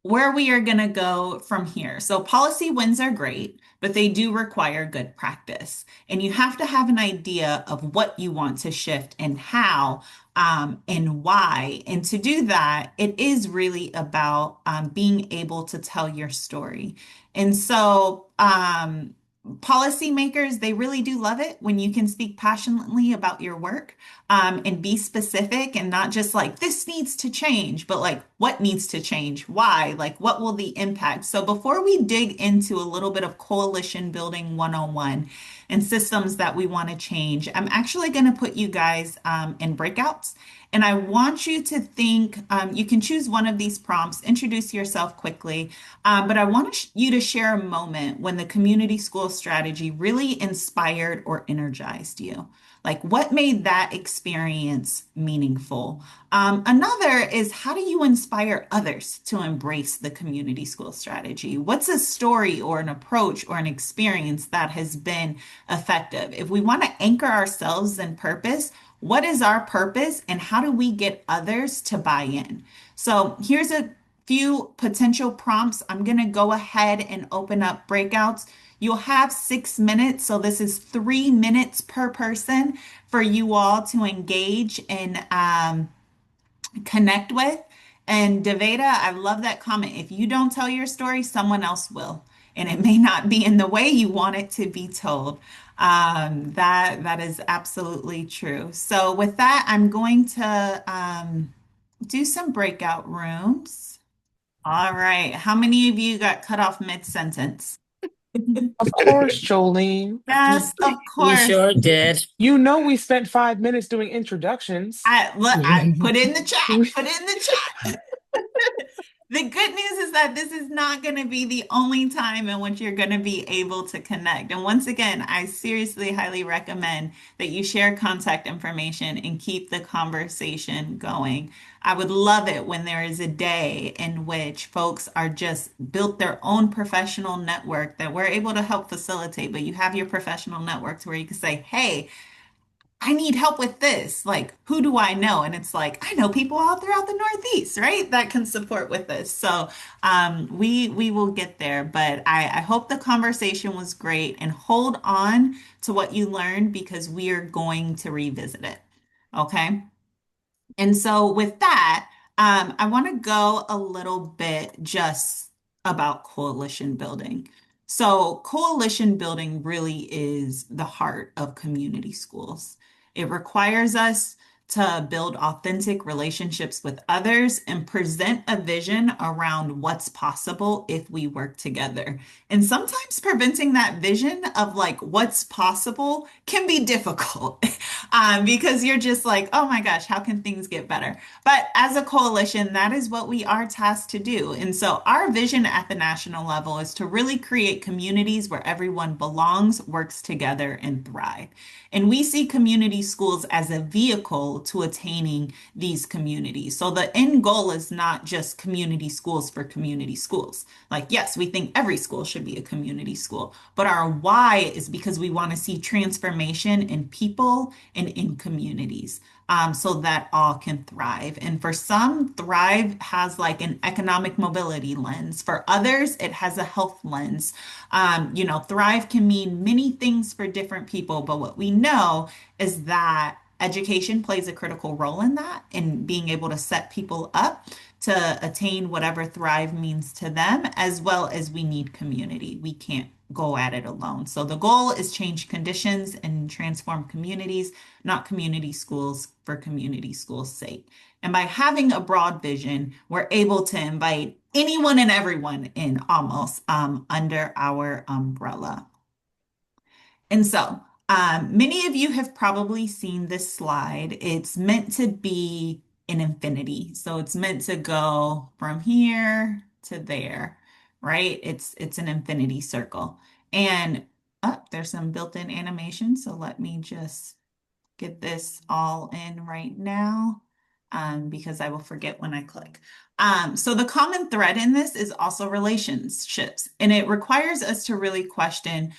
where we are going to go from here. So, policy wins are great, but they do require good practice. And you have to have an idea of what you want to shift and how and why. And to do that, it is really about being able to tell your story. And so, policymakers, they really do love it when you can speak passionately about your work and be specific and not just like this needs to change, but like what needs to change, why, like what will the impact. So before we dig into a little bit of coalition building 101 and systems that we want to change, I'm actually going to put you guys in breakouts. And I want you to think, you can choose one of these prompts, introduce yourself quickly, but I want you to share a moment when the community school strategy really inspired or energized you. Like, what made that experience meaningful? Another is how do you inspire others to embrace the community school strategy? What's a story or an approach or an experience that has been effective? If we want to anchor ourselves in purpose, what is our purpose and how do we get others to buy in? So, here's a few potential prompts. I'm going to go ahead and open up breakouts. You'll have 6 minutes, so this is 3 minutes per person for you all to engage and connect with. And Daveda, I love that comment. If you don't tell your story, someone else will, and it may not be in the way you want it to be told. That is absolutely true. So with that, I'm going to do some breakout rooms. All right. How many of you got cut off mid-sentence? Of course, Jolene. Yes, of We course. sure did. You know we spent 5 minutes doing introductions. I put it in the chat. Put it in the chat. The good news is that this is not going to be the only time in which you're going to be able to connect. And once again, I seriously highly recommend that you share contact information and keep the conversation going. I would love it when there is a day in which folks are just built their own professional network that we're able to help facilitate, but you have your professional networks where you can say, hey, I need help with this. Like, who do I know? And it's like, I know people all throughout the Northeast, right? That can support with this. So we will get there. But I hope the conversation was great and hold on to what you learned because we are going to revisit it. Okay. And so with that, I want to go a little bit just about coalition building. So coalition building really is the heart of community schools. It requires us to build authentic relationships with others and present a vision around what's possible if we work together. And sometimes preventing that vision of like what's possible can be difficult because you're just like, oh my gosh, how can things get better? But as a coalition, that is what we are tasked to do. And so our vision at the national level is to really create communities where everyone belongs, works together, and thrive. And we see community schools as a vehicle to attaining these communities. So the end goal is not just community schools for community schools. Like, yes, we think every school should be a community school, but our why is because we want to see transformation in people and in communities. So that all can thrive. And for some, Thrive has like an economic mobility lens. For others, it has a health lens. Thrive can mean many things for different people, but what we know is that education plays a critical role in that, in being able to set people up to attain whatever thrive means to them, as well as we need community. We can't go at it alone. So the goal is change conditions and transform communities, not community schools for community schools' sake. And by having a broad vision, we're able to invite anyone and everyone in almost under our umbrella. And so, many of you have probably seen this slide. It's meant to be an infinity. So it's meant to go from here to there, right? It's an infinity circle. And there's some built-in animation. So let me just get this all in right now because I will forget when I click. So the common thread in this is also relationships, and it requires us to really question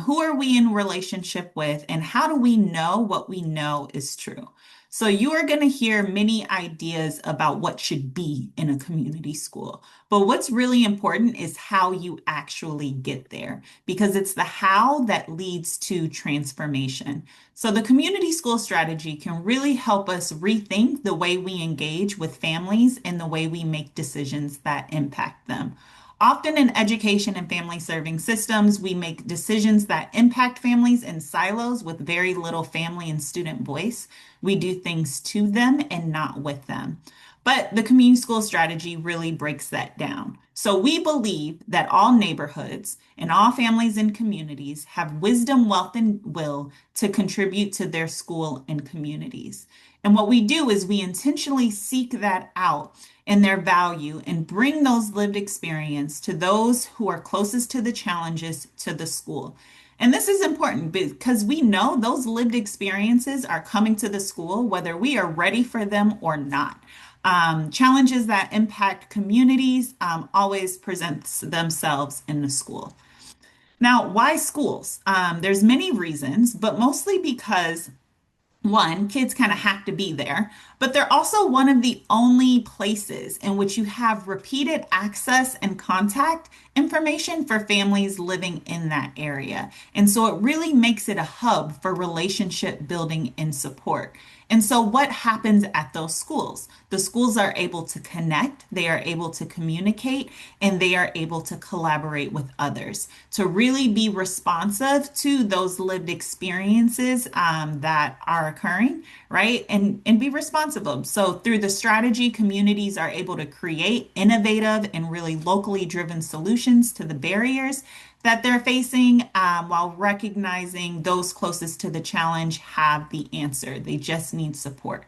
who are we in relationship with and how do we know what we know is true? So you are going to hear many ideas about what should be in a community school. But what's really important is how you actually get there, because it's the how that leads to transformation. So the community school strategy can really help us rethink the way we engage with families and the way we make decisions that impact them. Often in education and family serving systems, we make decisions that impact families in silos with very little family and student voice. We do things to them and not with them. But the community school strategy really breaks that down. So we believe that all neighborhoods and all families and communities have wisdom, wealth, and will to contribute to their school and communities. And what we do is we intentionally seek that out and their value and bring those lived experience to those who are closest to the challenges to the school. And this is important because we know those lived experiences are coming to the school, whether we are ready for them or not. Challenges that impact communities always presents themselves in the school. Now, why schools? There's many reasons, but mostly because one, kids kind of have to be there, but they're also one of the only places in which you have repeated access and contact information for families living in that area. And so it really makes it a hub for relationship building and support. And so, what happens at those schools? The schools are able to connect, they are able to communicate, and they are able to collaborate with others to really be responsive to those lived experiences that are occurring, right? And be responsible. So, through the strategy, communities are able to create innovative and really locally driven solutions to the barriers that they're facing while recognizing those closest to the challenge have the answer. They just need support.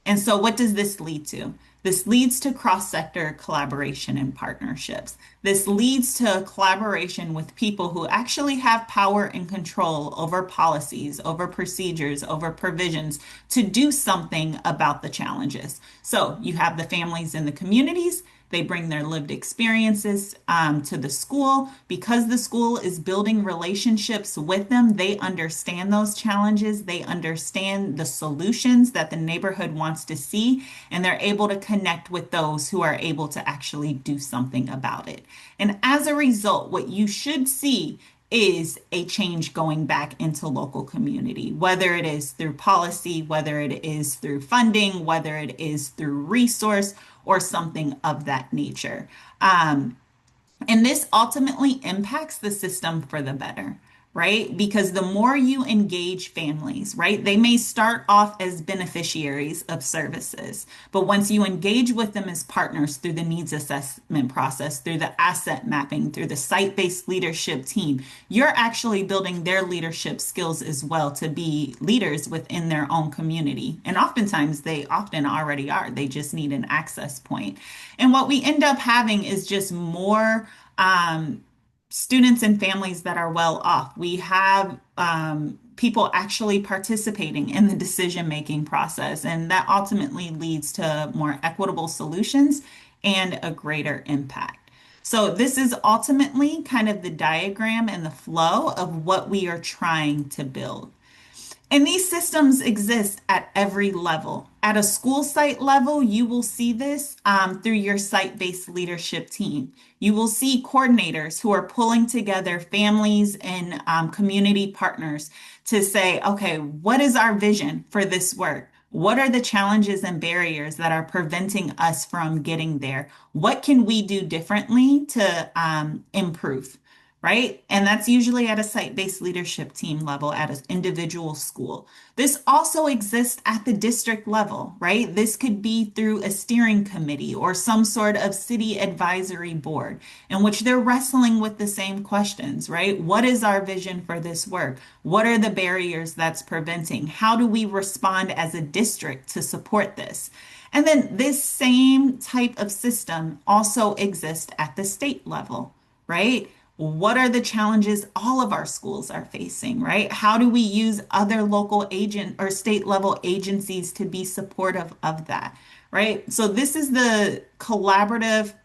And so, what does this lead to? This leads to cross-sector collaboration and partnerships. This leads to collaboration with people who actually have power and control over policies, over procedures, over provisions to do something about the challenges. So you have the families in the communities. They bring their lived experiences to the school. Because the school is building relationships with them, they understand those challenges. They understand the solutions that the neighborhood wants to see, and they're able to connect with those who are able to actually do something about it. And as a result, what you should see is a change going back into local community, whether it is through policy, whether it is through funding, whether it is through resource or something of that nature. And this ultimately impacts the system for the better, right? Because the more you engage families, right, they may start off as beneficiaries of services, but once you engage with them as partners through the needs assessment process, through the asset mapping, through the site-based leadership team, you're actually building their leadership skills as well to be leaders within their own community. And oftentimes they often already are. They just need an access point. And what we end up having is just more students and families that are well off. We have people actually participating in the decision-making process, and that ultimately leads to more equitable solutions and a greater impact. So this is ultimately kind of the diagram and the flow of what we are trying to build. And these systems exist at every level. At a school site level, you will see this through your site-based leadership team. You will see coordinators who are pulling together families and community partners to say, okay, what is our vision for this work? What are the challenges and barriers that are preventing us from getting there? What can we do differently to improve? Right? And that's usually at a site-based leadership team level at an individual school. This also exists at the district level, right? This could be through a steering committee or some sort of city advisory board in which they're wrestling with the same questions, right? What is our vision for this work? What are the barriers that's preventing? How do we respond as a district to support this? And then this same type of system also exists at the state level, right? What are the challenges all of our schools are facing, right? How do we use other local agent or state level agencies to be supportive of that, right? So this is the collaborative,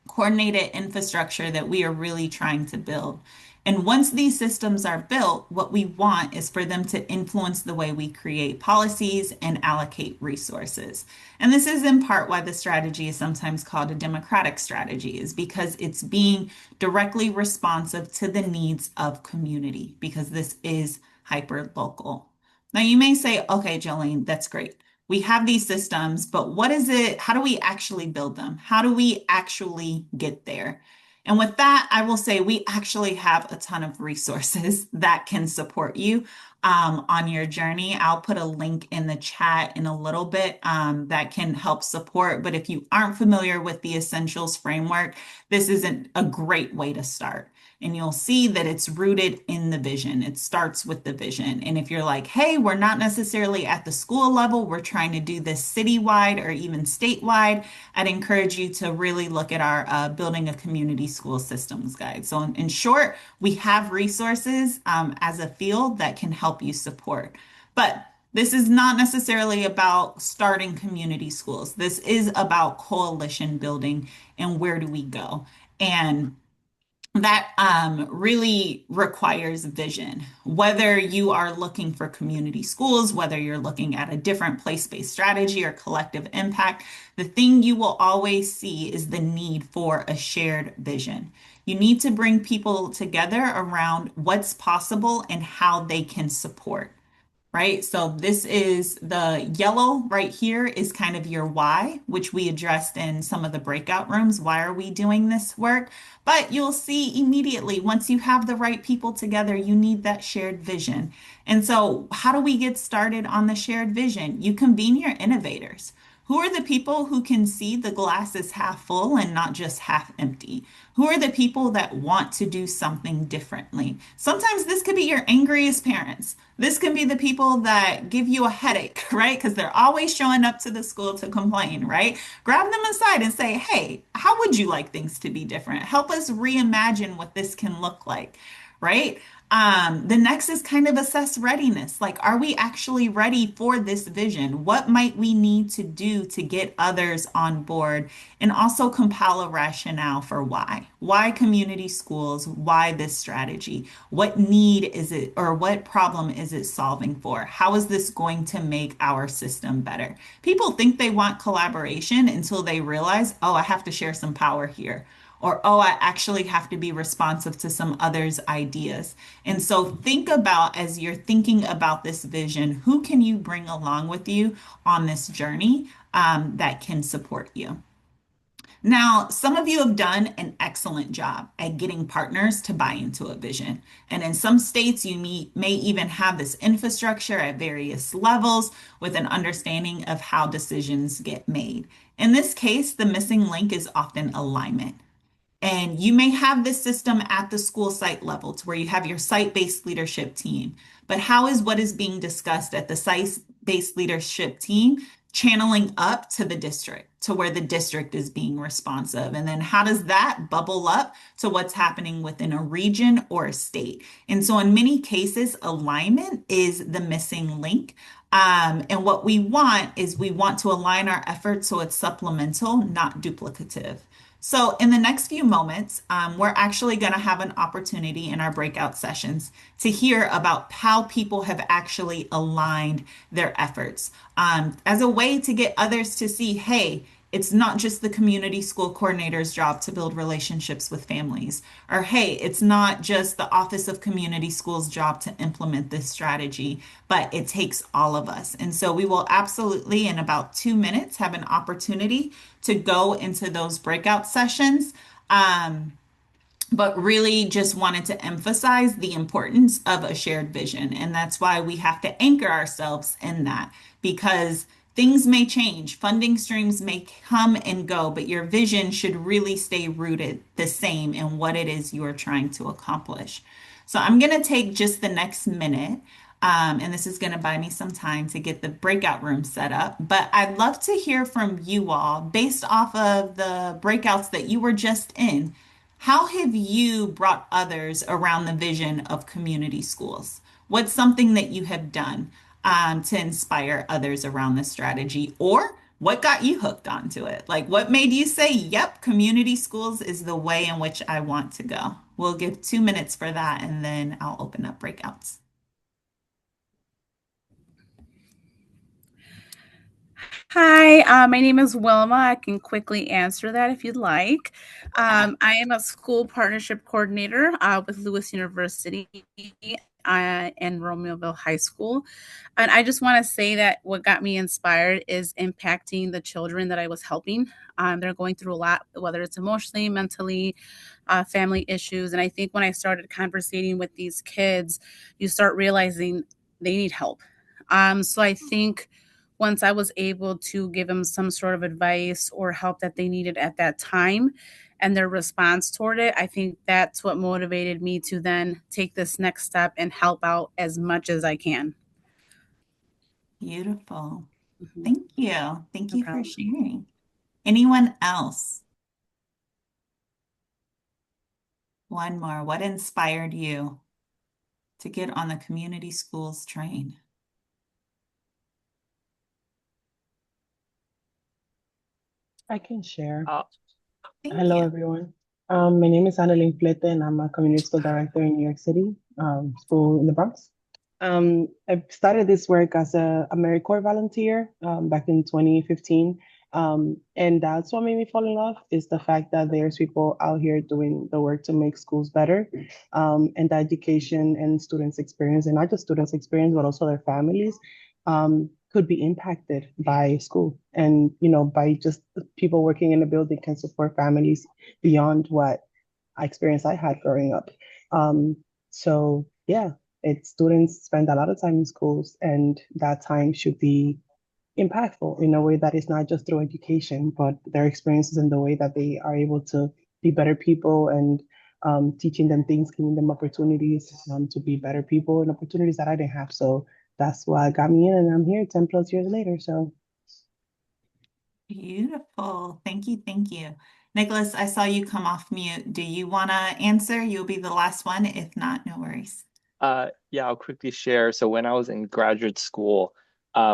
coordinated infrastructure that we are really trying to build. And once these systems are built, what we want is for them to influence the way we create policies and allocate resources. And this is in part why the strategy is sometimes called a democratic strategy, is because it's being directly responsive to the needs of community, because this is hyper local. Now, you may say, okay, Jolene, that's great. We have these systems, but what is it? How do we actually build them? How do we actually get there? And with that, I will say we actually have a ton of resources that can support you on your journey. I'll put a link in the chat in a little bit that can help support. But if you aren't familiar with the Essentials framework, this isn't a great way to start. And you'll see that it's rooted in the vision. It starts with the vision. And if you're like, hey, we're not necessarily at the school level, we're trying to do this citywide or even statewide, I'd encourage you to really look at our Building a Community School Systems guide. So in short, we have resources as a field that can help you support. But this is not necessarily about starting community schools. This is about coalition building and where do we go. And that really requires vision. Whether you are looking for community schools, whether you're looking at a different place-based strategy or collective impact, the thing you will always see is the need for a shared vision. You need to bring people together around what's possible and how they can support, right? So this is the yellow right here is kind of your why, which we addressed in some of the breakout rooms. Why are we doing this work? But you'll see immediately once you have the right people together, you need that shared vision. And so how do we get started on the shared vision? You convene your innovators. Who are the people who can see the glass is half full and not just half empty? Who are the people that want to do something differently? Sometimes this could be your angriest parents. This can be the people that give you a headache, right? Because they're always showing up to the school to complain, right? Grab them aside and say, hey, how would you like things to be different? Help us reimagine what this can look like, right? The next is kind of assess readiness. Like, are we actually ready for this vision? What might we need to do to get others on board? And also compile a rationale for why. Why community schools? Why this strategy? What need is it, or what problem is it solving for? How is this going to make our system better? People think they want collaboration until they realize, oh, I have to share some power here, or oh, I actually have to be responsive to some others' ideas. And so think about, as you're thinking about this vision, who can you bring along with you on this journey that can support you? Now, some of you have done an excellent job at getting partners to buy into a vision. And in some states, you may even have this infrastructure at various levels with an understanding of how decisions get made. In this case, the missing link is often alignment. And you may have this system at the school site level to where you have your site-based leadership team. But how is what is being discussed at the site-based leadership team channeling up to the district, to where the district is being responsive? And then how does that bubble up to what's happening within a region or a state? And so in many cases, alignment is the missing link. And what we want is we want to align our efforts so it's supplemental, not duplicative. So in the next few moments, we're actually going to have an opportunity in our breakout sessions to hear about how people have actually aligned their efforts as a way to get others to see, hey, it's not just the community school coordinator's job to build relationships with families. Or, hey, it's not just the Office of Community Schools' job to implement this strategy, but it takes all of us. And so we will absolutely, in about 2 minutes, have an opportunity to go into those breakout sessions. But really just wanted to emphasize the importance of a shared vision. And that's why we have to anchor ourselves in that, because things may change, funding streams may come and go, but your vision should really stay rooted the same in what it is you are trying to accomplish. So I'm going to take just the next minute, and this is going to buy me some time to get the breakout room set up. But I'd love to hear from you all based off of the breakouts that you were just in. How have you brought others around the vision of community schools? What's something that you have done to inspire others around this strategy? Or what got you hooked onto it? Like, what made you say, yep, community schools is the way in which I want to go? We'll give 2 minutes for that, and then I'll open up breakouts. Hi, my name is Wilma. I can quickly answer that if you'd like. I am a school partnership coordinator with Lewis University and Romeoville High School. And I just want to say that what got me inspired is impacting the children that I was helping. They're going through a lot, whether it's emotionally, mentally, family issues. And I think when I started conversating with these kids, you start realizing they need help. So I think once I was able to give them some sort of advice or help that they needed at that time and their response toward it, I think that's what motivated me to then take this next step and help out as much as I can. Beautiful. Mhm. Thank you. Thank No you for problem. sharing. Anyone else? One more. What inspired you to get on the community schools train? I can share. Uh, Thank Hello, you. everyone. My name is Annalyn Flete, and I'm a community school director in New York City, school in the Bronx. I started this work as a AmeriCorps volunteer back in 2015. And that's what made me fall in love is the fact that there's people out here doing the work to make schools better, and the education and students' experience, and not just students' experience, but also their families. Could be impacted by school and by just the people working in the building can support families beyond what experience I had growing up. um, so yeah, it's students spend a lot of time in schools and that time should be impactful in a way that is not just through education but their experiences and the way that they are able to be better people and teaching them things, giving them opportunities to be better people and opportunities that I didn't have. So that's what got me in, and I'm here 10 plus years later. So Beautiful. Thank you. Thank you. Nicholas, I saw you come off mute. Do you want to answer? You'll be the last one. If not, no worries. yeah, I'll quickly share. So when I was in graduate school,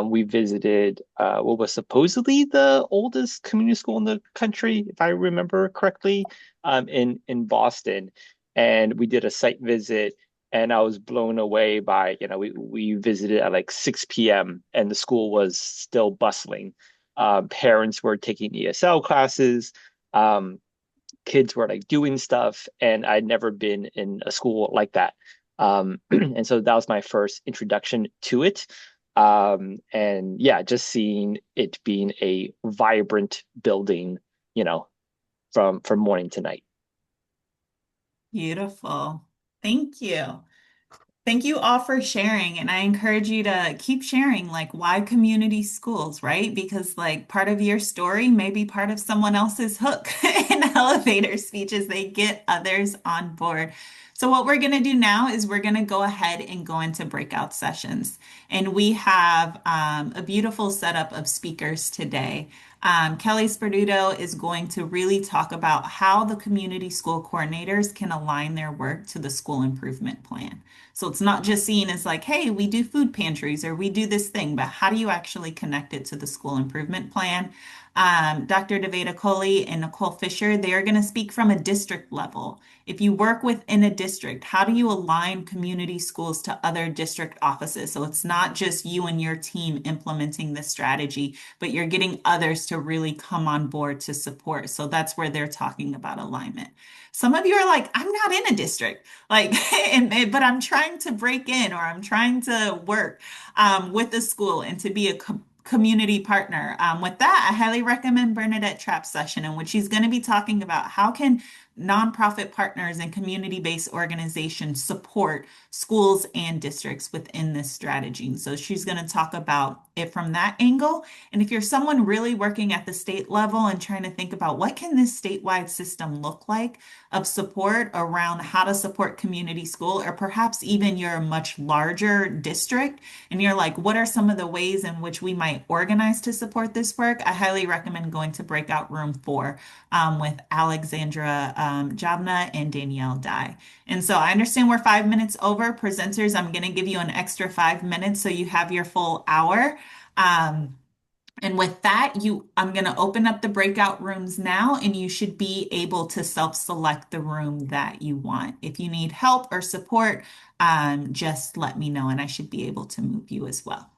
we visited what was supposedly the oldest community school in the country, if I remember correctly, in Boston, and we did a site visit. And I was blown away by, we visited at like 6 p.m. and the school was still bustling. Parents were taking ESL classes. Um, Kids were like doing stuff, and I'd never been in a school like that. And so that was my first introduction to it. And yeah, just seeing it being a vibrant building, you know, from morning to night. Beautiful. Thank you. Thank you all for sharing. And I encourage you to keep sharing, like, why community schools, right? Because, like, part of your story may be part of someone else's hook in elevator speech as they get others on board. So, what we're going to do now is we're going to go ahead and go into breakout sessions. And we have a beautiful setup of speakers today. Kelly Sperduto is going to really talk about how the community school coordinators can align their work to the school improvement plan. So it's not just seen as like, hey, we do food pantries or we do this thing, but how do you actually connect it to the school improvement plan? Dr. Deveda Coley and Nicole Fisher, they are going to speak from a district level. If you work within a district, how do you align community schools to other district offices? So it's not just you and your team implementing this strategy, but you're getting others to really come on board to support. So that's where they're talking about alignment. Some of you are like, I'm not in a district, like, but I'm trying to break in or I'm trying to work with the school and to be a community partner. With that, I highly recommend Bernadette Trapp's session in which she's going to be talking about how can nonprofit partners and community-based organizations support schools and districts within this strategy. So she's going to talk about it from that angle. And if you're someone really working at the state level and trying to think about what can this statewide system look like of support around how to support community school, or perhaps even you're a much larger district and you're like, what are some of the ways in which we might organize to support this work? I highly recommend going to breakout room 4 with Alexandra Jabna and Danielle Dye. And so I understand we're 5 minutes over. Presenters, I'm going to give you an extra 5 minutes so you have your full hour. Um, And with that, I'm going to open up the breakout rooms now, and you should be able to self-select the room that you want. If you need help or support, just let me know, and I should be able to move you as well.